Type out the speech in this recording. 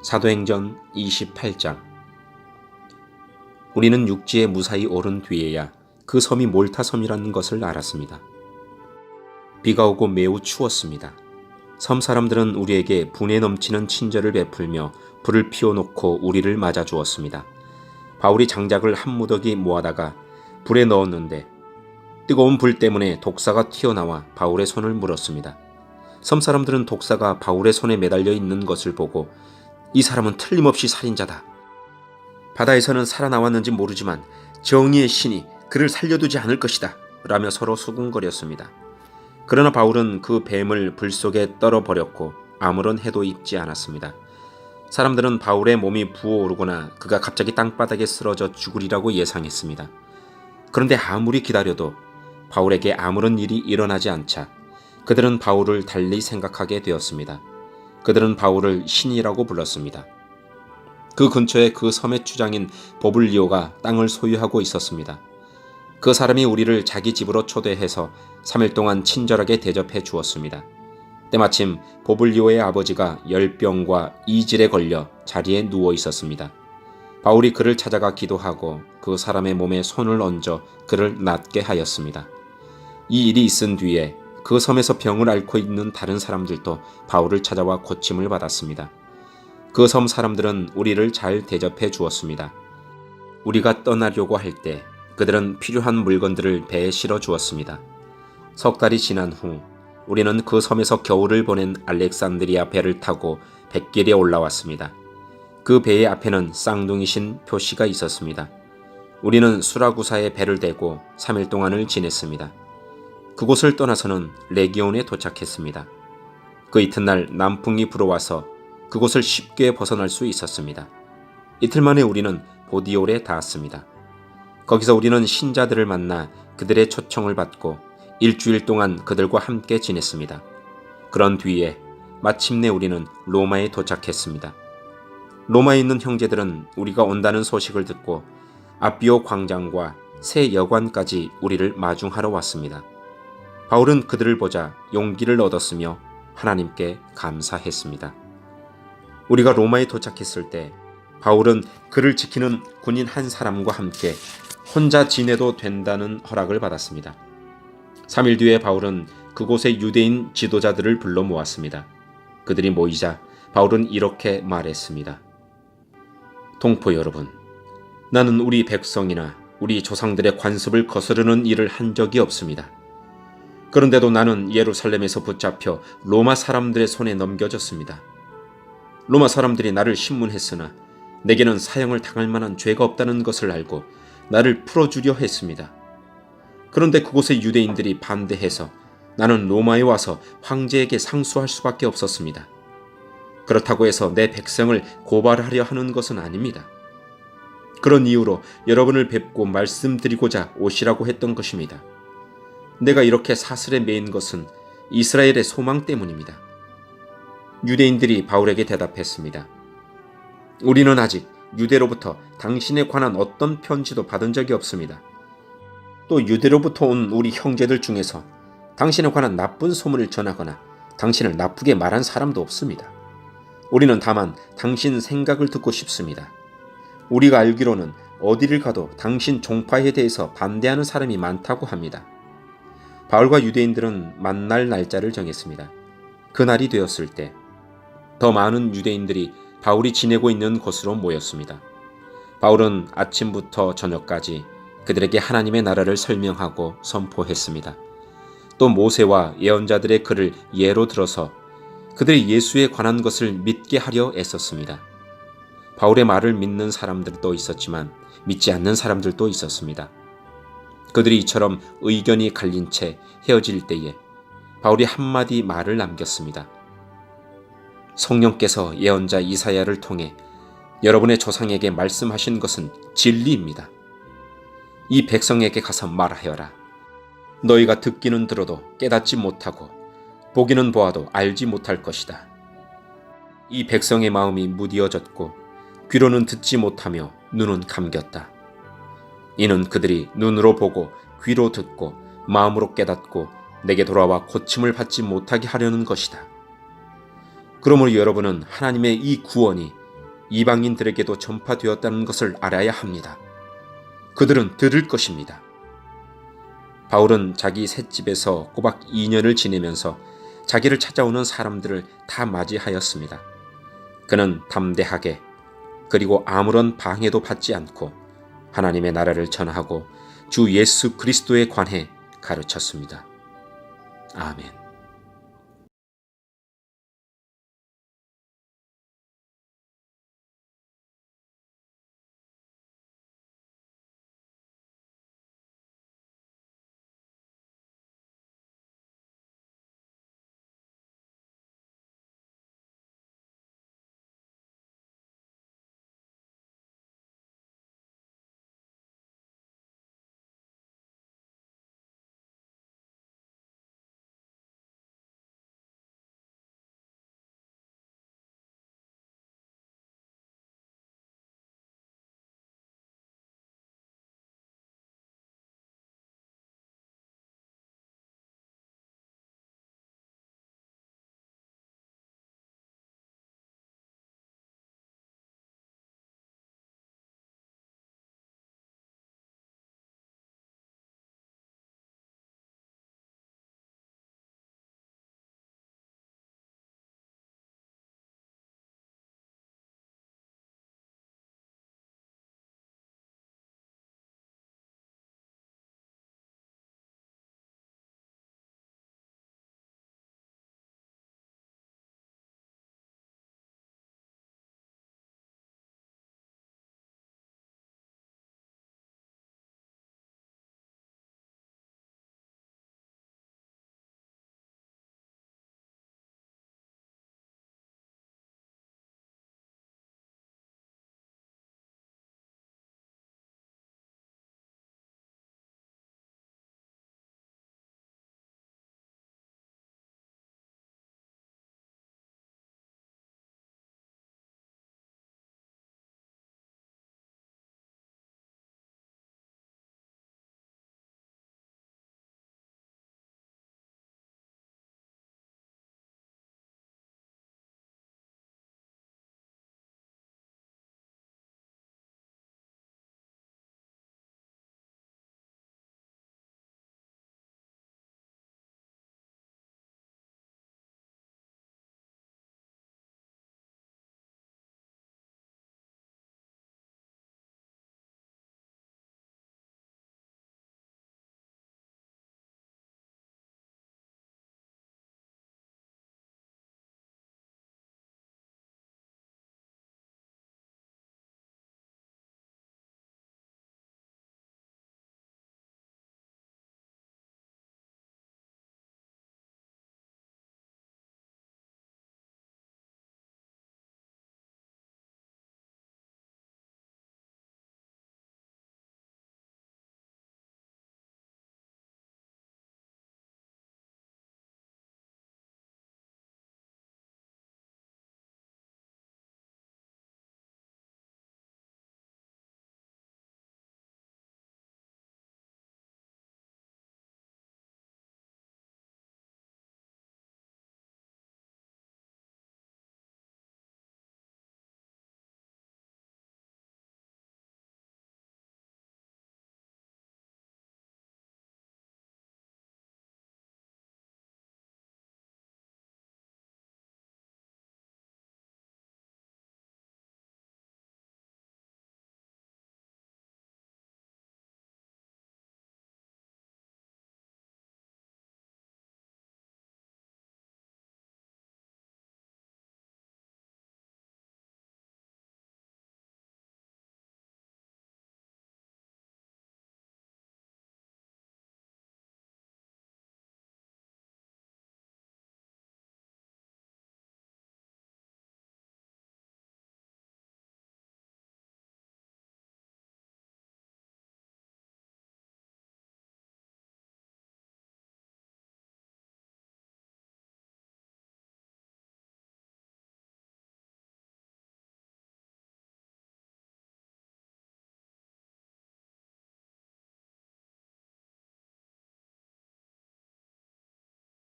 사도행전 28장. 우리는 육지에 무사히 오른 뒤에야 그 섬이 몰타 섬이라는 것을 알았습니다. 비가 오고 매우 추웠습니다. 섬 사람들은 우리에게 분에 넘치는 친절을 베풀며 불을 피워놓고 우리를 맞아 주었습니다. 바울이 장작을 한 무더기 모아다가 불에 넣었는데 뜨거운 불 때문에 독사가 튀어나와 바울의 손을 물었습니다. 섬 사람들은 독사가 바울의 손에 매달려 있는 것을 보고 이 사람은 틀림없이 살인자다. 바다에서는 살아나왔는지 모르지만 정의의 신이 그를 살려두지 않을 것이다. 라며 서로 수군거렸습니다. 그러나 바울은 그 뱀을 불 속에 떨어버렸고 아무런 해도 입지 않았습니다. 사람들은 바울의 몸이 부어오르거나 그가 갑자기 땅바닥에 쓰러져 죽으리라고 예상했습니다. 그런데 아무리 기다려도 바울에게 아무런 일이 일어나지 않자 그들은 바울을 달리 생각하게 되었습니다. 그들은 바울을 신이라고 불렀습니다. 그 근처에 그 섬의 주장인 보블리오가 땅을 소유하고 있었습니다. 그 사람이 우리를 자기 집으로 초대해서 3일 동안 친절하게 대접해 주었습니다. 때마침 보블리오의 아버지가 열병과 이질에 걸려 자리에 누워 있었습니다. 바울이 그를 찾아가 기도하고 그 사람의 몸에 손을 얹어 그를 낫게 하였습니다. 이 일이 있은 뒤에 그 섬에서 병을 앓고 있는 다른 사람들도 바울을 찾아와 고침을 받았습니다. 그 섬 사람들은 우리를 잘 대접해 주었습니다. 우리가 떠나려고 할 때 그들은 필요한 물건들을 배에 실어 주었습니다. 석 달이 지난 후 우리는 그 섬에서 겨울을 보낸 알렉산드리아 배를 타고 뱃길에 올라왔습니다. 그 배의 앞에는 쌍둥이신 표시가 있었습니다. 우리는 수라구사에 배를 대고 3일 동안을 지냈습니다. 그곳을 떠나서는 레기온에 도착했습니다. 그 이튿날 남풍이 불어와서 그곳을 쉽게 벗어날 수 있었습니다. 이틀 만에 우리는 보디올에 닿았습니다. 거기서 우리는 신자들을 만나 그들의 초청을 받고 일주일 동안 그들과 함께 지냈습니다. 그런 뒤에 마침내 우리는 로마에 도착했습니다. 로마에 있는 형제들은 우리가 온다는 소식을 듣고 아비오 광장과 새 여관까지 우리를 마중하러 왔습니다. 바울은 그들을 보자 용기를 얻었으며 하나님께 감사했습니다. 우리가 로마에 도착했을 때 바울은 그를 지키는 군인 한 사람과 함께 혼자 지내도 된다는 허락을 받았습니다. 3일 뒤에 바울은 그곳의 유대인 지도자들을 불러 모았습니다. 그들이 모이자 바울은 이렇게 말했습니다. 동포 여러분, 나는 우리 백성이나 우리 조상들의 관습을 거스르는 일을 한 적이 없습니다. 그런데도 나는 예루살렘에서 붙잡혀 로마 사람들의 손에 넘겨졌습니다. 로마 사람들이 나를 신문했으나 내게는 사형을 당할 만한 죄가 없다는 것을 알고 나를 풀어주려 했습니다. 그런데 그곳의 유대인들이 반대해서 나는 로마에 와서 황제에게 상수할 수밖에 없었습니다. 그렇다고 해서 내 백성을 고발하려 하는 것은 아닙니다. 그런 이유로 여러분을 뵙고 말씀드리고자 오시라고 했던 것입니다. 내가 이렇게 사슬에 매인 것은 이스라엘의 소망 때문입니다. 유대인들이 바울에게 대답했습니다. 우리는 아직 유대로부터 당신에 관한 어떤 편지도 받은 적이 없습니다. 또 유대로부터 온 우리 형제들 중에서 당신에 관한 나쁜 소문을 전하거나 당신을 나쁘게 말한 사람도 없습니다. 우리는 다만 당신 생각을 듣고 싶습니다. 우리가 알기로는 어디를 가도 당신 종파에 대해서 반대하는 사람이 많다고 합니다. 바울과 유대인들은 만날 날짜를 정했습니다. 그날이 되었을 때 더 많은 유대인들이 바울이 지내고 있는 곳으로 모였습니다. 바울은 아침부터 저녁까지 그들에게 하나님의 나라를 설명하고 선포했습니다. 또 모세와 예언자들의 글을 예로 들어서 그들이 예수에 관한 것을 믿게 하려 애썼습니다. 바울의 말을 믿는 사람들도 있었지만 믿지 않는 사람들도 있었습니다. 그들이 이처럼 의견이 갈린 채 헤어질 때에 바울이 한마디 말을 남겼습니다. 성령께서 예언자 이사야를 통해 여러분의 조상에게 말씀하신 것은 진리입니다. 이 백성에게 가서 말하여라. 너희가 듣기는 들어도 깨닫지 못하고 보기는 보아도 알지 못할 것이다. 이 백성의 마음이 무디어졌고 귀로는 듣지 못하며 눈은 감겼다. 이는 그들이 눈으로 보고 귀로 듣고 마음으로 깨닫고 내게 돌아와 고침을 받지 못하게 하려는 것이다. 그러므로 여러분은 하나님의 이 구원이 이방인들에게도 전파되었다는 것을 알아야 합니다. 그들은 들을 것입니다. 바울은 자기 셋집에서 꼬박 2년을 지내면서 자기를 찾아오는 사람들을 다 맞이하였습니다. 그는 담대하게 그리고 아무런 방해도 받지 않고 하나님의 나라를 전하고 주 예수 그리스도에 관해 가르쳤습니다. 아멘.